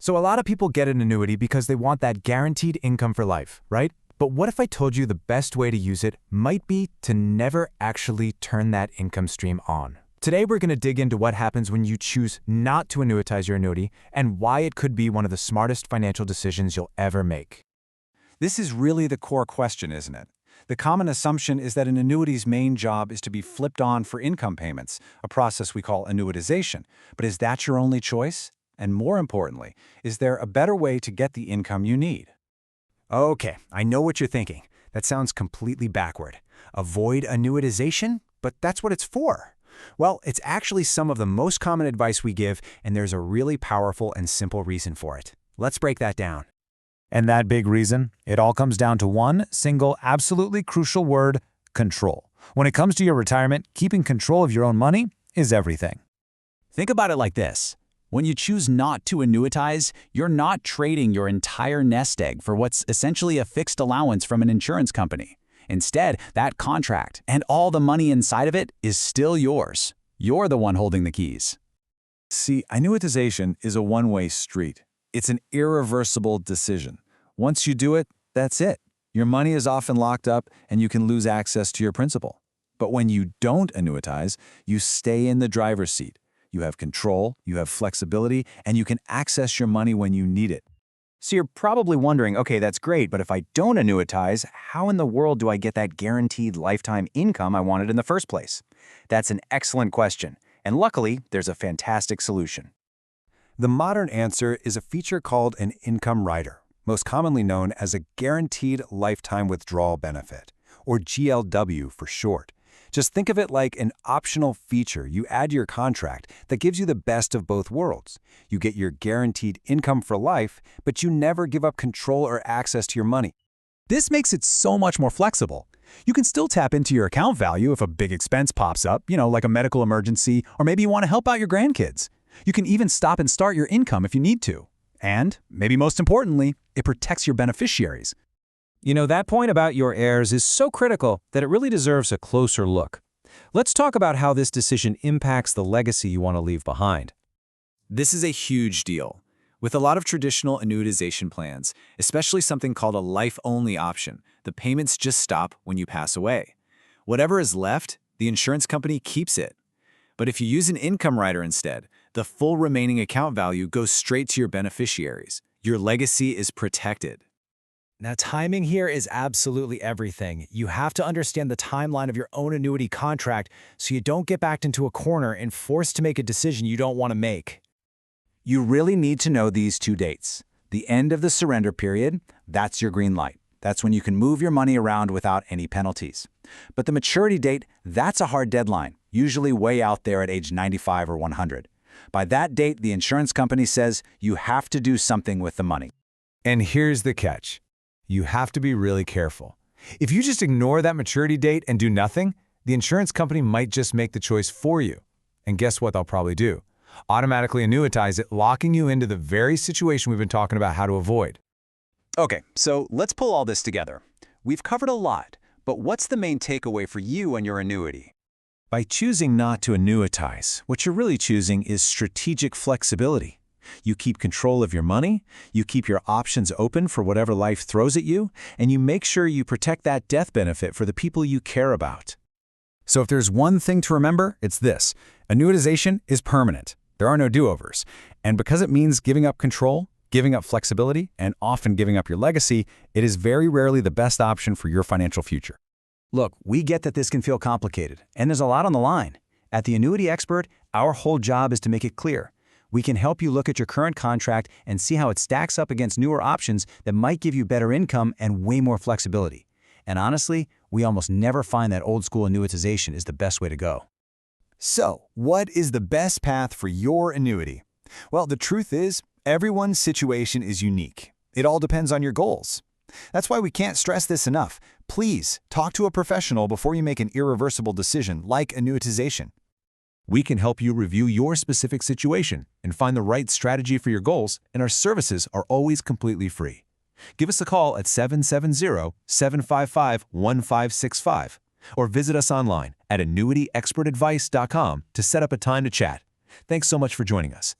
So a lot of people get an annuity because they want that guaranteed income for life, right? But what if I told you the best way to use it might be to never actually turn that income stream on? Today, we're going to dig into what happens when you choose not to annuitize your annuity and why it could be one of the smartest financial decisions you'll ever make. This is really the core question, isn't it? The common assumption is that an annuity's main job is to be flipped on for income payments, a process we call annuitization. But is that your only choice? And more importantly, is there a better way to get the income you need? Okay, I know what you're thinking. That sounds completely backward. Avoid annuitization? But that's what it's for. Well, it's actually some of the most common advice we give, and there's a really powerful and simple reason for it. Let's break that down. And that big reason? It all comes down to one single, absolutely crucial word: control. When it comes to your retirement, keeping control of your own money is everything. Think about it like this. When you choose not to annuitize, you're not trading your entire nest egg for what's essentially a fixed allowance from an insurance company. Instead, that contract and all the money inside of it is still yours. You're the one holding the keys. See, annuitization is a one-way street. It's an irreversible decision. Once you do it, that's it. Your money is often locked up and you can lose access to your principal. But when you don't annuitize, you stay in the driver's seat. You have control, you have flexibility, and you can access your money when you need it. So you're probably wondering, okay, that's great, but if I don't annuitize, how in the world do I get that guaranteed lifetime income I wanted in the first place? That's an excellent question, and luckily, there's a fantastic solution. The modern answer is a feature called an income rider, most commonly known as a Guaranteed Lifetime Withdrawal Benefit, or GLW for short. Just think of it like an optional feature you add to your contract that gives you the best of both worlds. You get your guaranteed income for life, but you never give up control or access to your money. This makes it so much more flexible. You can still tap into your account value if a big expense pops up, like a medical emergency, or maybe you want to help out your grandkids. You can even stop and start your income if you need to. And, maybe most importantly, it protects your beneficiaries. That point about your heirs is so critical that it really deserves a closer look. Let's talk about how this decision impacts the legacy you want to leave behind. This is a huge deal. With a lot of traditional annuitization plans, especially something called a life-only option, the payments just stop when you pass away. Whatever is left, the insurance company keeps it. But if you use an income rider instead, the full remaining account value goes straight to your beneficiaries. Your legacy is protected. Now, timing here is absolutely everything. You have to understand the timeline of your own annuity contract so you don't get backed into a corner and forced to make a decision you don't want to make. You really need to know these two dates. The end of the surrender period, that's your green light. That's when you can move your money around without any penalties. But the maturity date, that's a hard deadline, usually way out there at age 95 or 100. By that date, the insurance company says you have to do something with the money. And here's the catch. You have to be really careful. If you just ignore that maturity date and do nothing, the insurance company might just make the choice for you. And guess what they'll probably do? Automatically annuitize it, locking you into the very situation we've been talking about how to avoid. Okay, so let's pull all this together. We've covered a lot, but what's the main takeaway for you and your annuity? By choosing not to annuitize, what you're really choosing is strategic flexibility. You keep control of your money, you keep your options open for whatever life throws at you, and you make sure you protect that death benefit for the people you care about. So if there's one thing to remember, it's this: annuitization is permanent. There are no do-overs. And because it means giving up control, giving up flexibility, and often giving up your legacy, it is very rarely the best option for your financial future. Look, we get that this can feel complicated, and there's a lot on the line. At The Annuity Expert, our whole job is to make it clear. We can help you look at your current contract and see how it stacks up against newer options that might give you better income and way more flexibility. And honestly, we almost never find that old-school annuitization is the best way to go. So, what is the best path for your annuity? Well, the truth is, everyone's situation is unique. It all depends on your goals. That's why we can't stress this enough. Please, talk to a professional before you make an irreversible decision like annuitization. We can help you review your specific situation and find the right strategy for your goals, and our services are always completely free. Give us a call at 770-755-1565 or visit us online at annuityexpertadvice.com to set up a time to chat. Thanks so much for joining us.